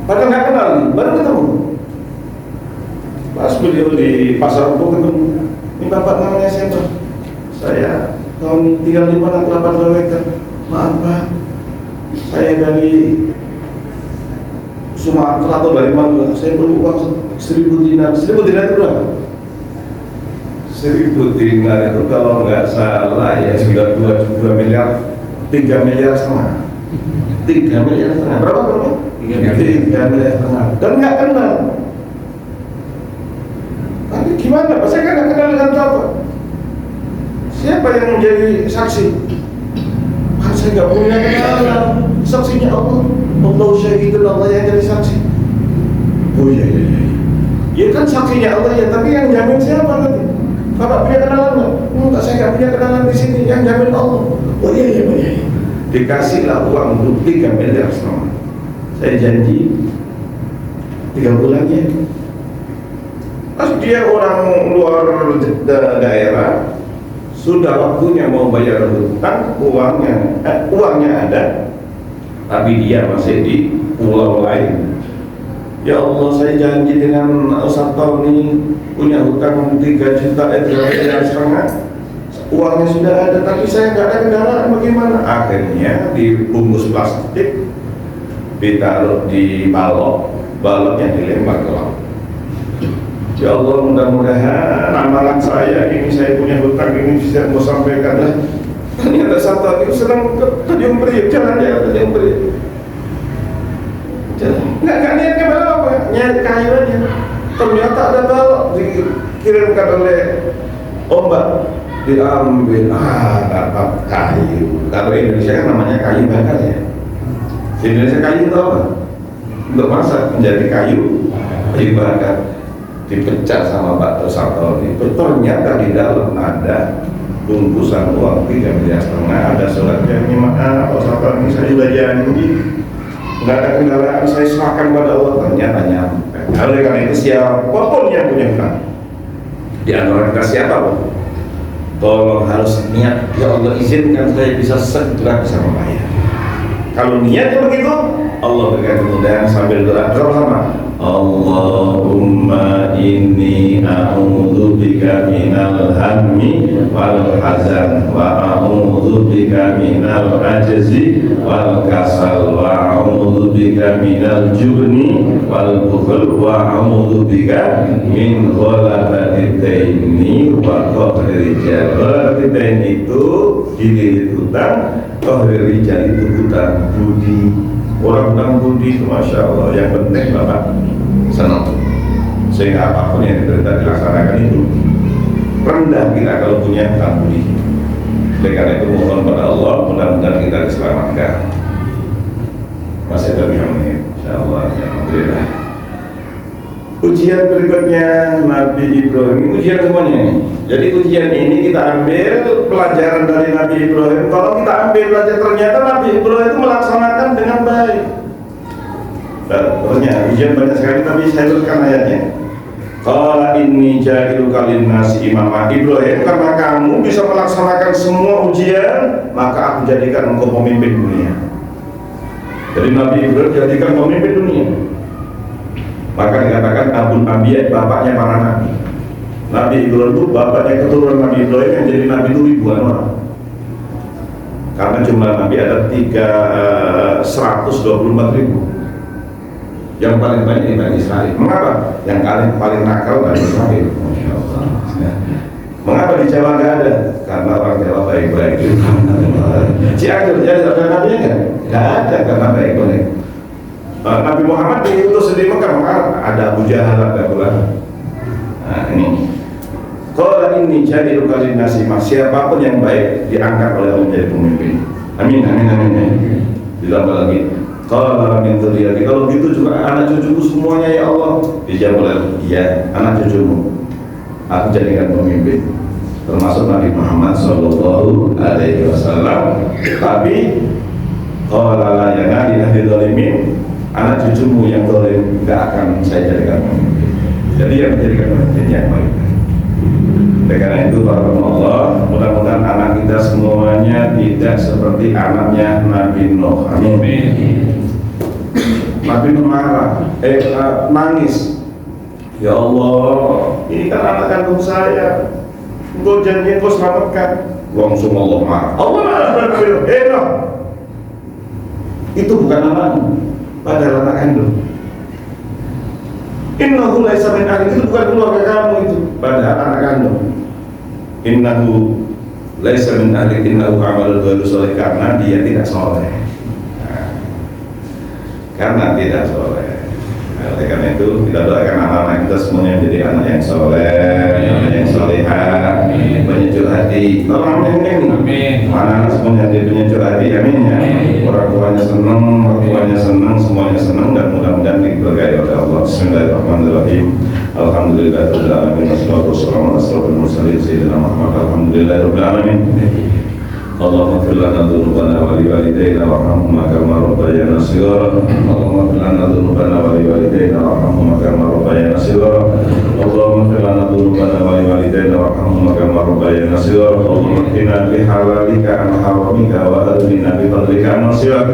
padahal nggak kenal, baru ketemu. Pas beliau di pasar Rebo ketemu, ini bapak namanya siapa? Saya Tony, tinggal di mana? Kelapa Leweka. Maaf Pak, saya dari Sumatera atau dari mana? Saya perlu uang 1.000 dinar. 1.000 dinar itu berapa? 1.000 dinar itu kalau nggak salah ya sudah 2 miliar, 3 miliar setengah. 3 miliar setengah. Berapa? 3 miliar setengah. Dan nggak kenal. Tapi gimana Pak? Saya kan nggak kenal dengan Bapak. Siapa yang menjadi saksi? Pak, saya nggak punya kenalan. Saksinya Allah. Allah syahidun, Allah yang jadi saksi. Oh iya. Ya kan saksinya Allah ya, tapi yang jamin siapa nanti? Bapak punya kenalan nggak? Enggak, saya nggak punya kenalan di sini. Yang jamin Allah. Oh iya. Dikasihlah uang untuk 3 miliar setengah. Saya janji 3 bulan ya. Pas dia orang luar daerah, sudah waktunya mau bayar hutang, uangnya ada, tapi dia masih di pulau lain. Ya Allah, saya janji dengan Ustadz Tony punya hutang 3 juta, 3 miliar setengah. Uangnya sudah ada, tapi saya nggak ada kendaraan, bagaimana? Akhirnya dibungkus plastik, ditaruh di baloknya dilempar ke laut. Ya Allah, mudah-mudahan amalan saya ini, saya punya hutang ini bisa mau sampaikan. Ternyata satu lagi sedang terjun periuk, jalan ya terjun periuk. Nggak niatnya balok apa? Nyari kayu aja. Ternyata ada balok dikirimkan oleh ombak, diambil, dapat kayu. Kalau Indonesia kan namanya kayu bakar ya. Di Indonesia kayu itu apa? Untuk masak, menjadi kayu bakar. dipecah sama Pak Sartoni. Ternyata di dalam ada bungkusan uang 3,5 miliar, ada surat yang maaf Pak Sartoni, saya juga janji nggak ada kendaraan, saya serahkan pada Allah. Ternyata nyampe. Oleh karena itu siapapun yang punya hutang di antara kita siapapun, tolong harus niat, ya Allah izinkan saya bisa segera bisa membayar. Kalau niatnya begitu, Allah berikan kemudahan sambil doa bersama. Allahumma inni a'udzubika minal hammi wal hazan wa a'udzubika minal ajzi wal kasal wa a'udzubika minal jubni wal bukhl wa a'udzubika min ghalabatid daini wa qahri rijal. Ghalabatid daini itu dililit hutang, qahri rijal itu hutang budi. Orang hutang budi itu Masya Allah, yang penting Bapak senang, sehingga apapun yang diperintah dilaksanakan itu rendah kita kalau punya hutang budi. Oleh karena itu mohon pada Allah, mudah-mudahan kita diselamatkan. Masih ada menit, Insya Allah, Alhamdulillah. Ujian berikutnya Nabi Ibrahim, ini ujian semuanya. Jadi ujian ini kita ambil pelajaran dari Nabi Ibrahim. Kalau kita ambil pelajaran, ternyata Nabi Ibrahim itu melaksanakan dengan baik. Ternyata ujian banyak sekali, tapi saya urutkan ayatnya. Qala inni ja'iluka linnasi imama. Ibrahim, karena kamu bisa melaksanakan semua ujian, maka aku jadikan engkau pemimpin dunia. Jadi Nabi Ibrahim jadikan pemimpin dunia. Maka dikatakan Abul Anbiya, bapaknya para nabi. Nabi Ibrahim itu bapaknya keturunan Nabi Ibrahim yang jadi nabi itu ribuan orang. Karena jumlah nabi ada 124.000. Yang paling banyak di Bani Israil. Mengapa? Yang paling nakal Bani Israil. Masya Allah. Mengapa di Jawa nggak ada? Karena orang Jawa baik-baik itu. Cianjur jadi ada nabinya kan? Nggak ada karena baik-baik. Nabi Muhammad diutus di Mekah, maka ada Abu Jahal, ada Abu Lahab. Nah ini, kalau ini jadi lukali nasimah, siapapun yang baik diangkat oleh Allah menjadi pemimpin. Amin, amin, amin. Ditambah lagi, kalau min dzurriyyati, kalau gitu juga anak cucuku semuanya ya Allah. Dijawab oleh iya, anak cucumu aku jadikan pemimpin, termasuk Nabi Muhammad Sallallahu Alaihi Wasallam. Tapi kalau la yanali ahli dzalimin, anak cucumu yang zalim tidak akan saya jadikan pemimpin. Jadi yang menjadikan pemimpin yang baik. Oleh karena itu para Allah, mudah-mudahan anak kita semuanya tidak seperti anaknya Nabi Nuh. Amin. Nabi Nuh marah, nangis. Ya Allah, ini kan anak kandung saya. Engkau janji engkau selamatkan. Langsung Allah marah. Allah marah berkata, Nuh, itu bukan anakmu, padahal anak kandung. Innahu laisa min ahli, itu bukan keluarga kamu itu, padahal anak kandung. Innahu laisa min ahli, innahu amalul ghairu sholih, karena dia tidak soleh. Nah, karena tidak soleh. Nah, oleh karena itu kita doakan anak-anak kita semuanya menjadi anak yang soleh, anak yang solehah, penyucuk hati. Orang yang ini, anak semuanya jadi penyucuk hati, amin ya. Orang tuanya senang, mertuanya senang, semuanya senang, dan mudah-mudahan diberkahi oleh Allah. Bismillahirrahmanirrahim. Alhamdulillahirabbil alamin, wassalatu wassalamu ala asyrofil mursalin sayyidina Muhammad. Alhamdulillahirabbil alamin. Allahumma ighfir lana dzunubana wa liwalidayna warhamhuma kama rabbayana shighara. Allahumma ighfir lana dzunubana wa liwalidayna warhamhuma kama rabbayana shighara. Allahumma ighfir lana dzunubana wa liwalidayna warhamhuma kama rabbayana shighara. Allahumma qina bi halalika an haramika wa adina bi fadlika an nasyak.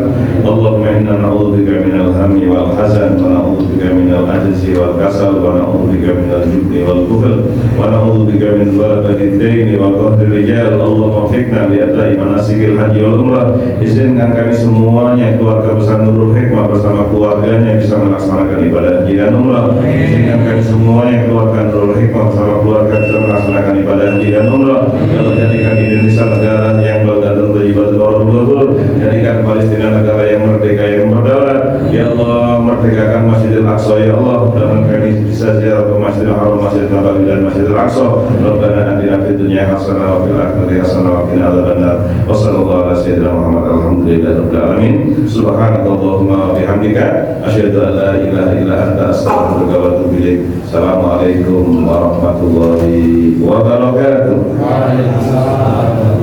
Allahumma inna na'udzubika minal hammi wal hazan wa na'udzubika minal ajzi wal kasal wa na'udzubika minal jubni wal bukhl wa na'udzubika min ghalabati ad-daini wa qahri rijal. Allahumma waffiqna li adai manasikil haji wal umrah. Izinkan kami semuanya, keluarga besar Nurul Hikmah bersama keluarganya, bisa melaksanakan ibadah haji dan umrah. Izinkan kami semuanya, keluarga Nurul Hikmah bersama keluarga bisa melaksanakan ibadah haji dan umrah. Allah jadikan Indonesia negara yang baldatun thayyibatun wa rabbul ghafur. Jadikan Palestina negara yang merdeka, yang berdaulat. Ya Allah, merdekakan Masjidil Aqsa ya Allah, dan kami bisa ziarah ke Masjidil Haram, Masjidil Nabawi dan Masjidil Aqsa. Rabbana atina fid dunya hasanah wa fil akhirati hasanah wa qina adzabannar. Wa sallallahu ala sayyidina Muhammad alhamdulillahirabbil alamin. Subhanakallahumma wa bihamdika asyhadu an la ilaha illa anta astaghfiruka wa atubu ilaik. Assalamualaikum warahmatullahi wabarakatuh.
Waalaikumsalam.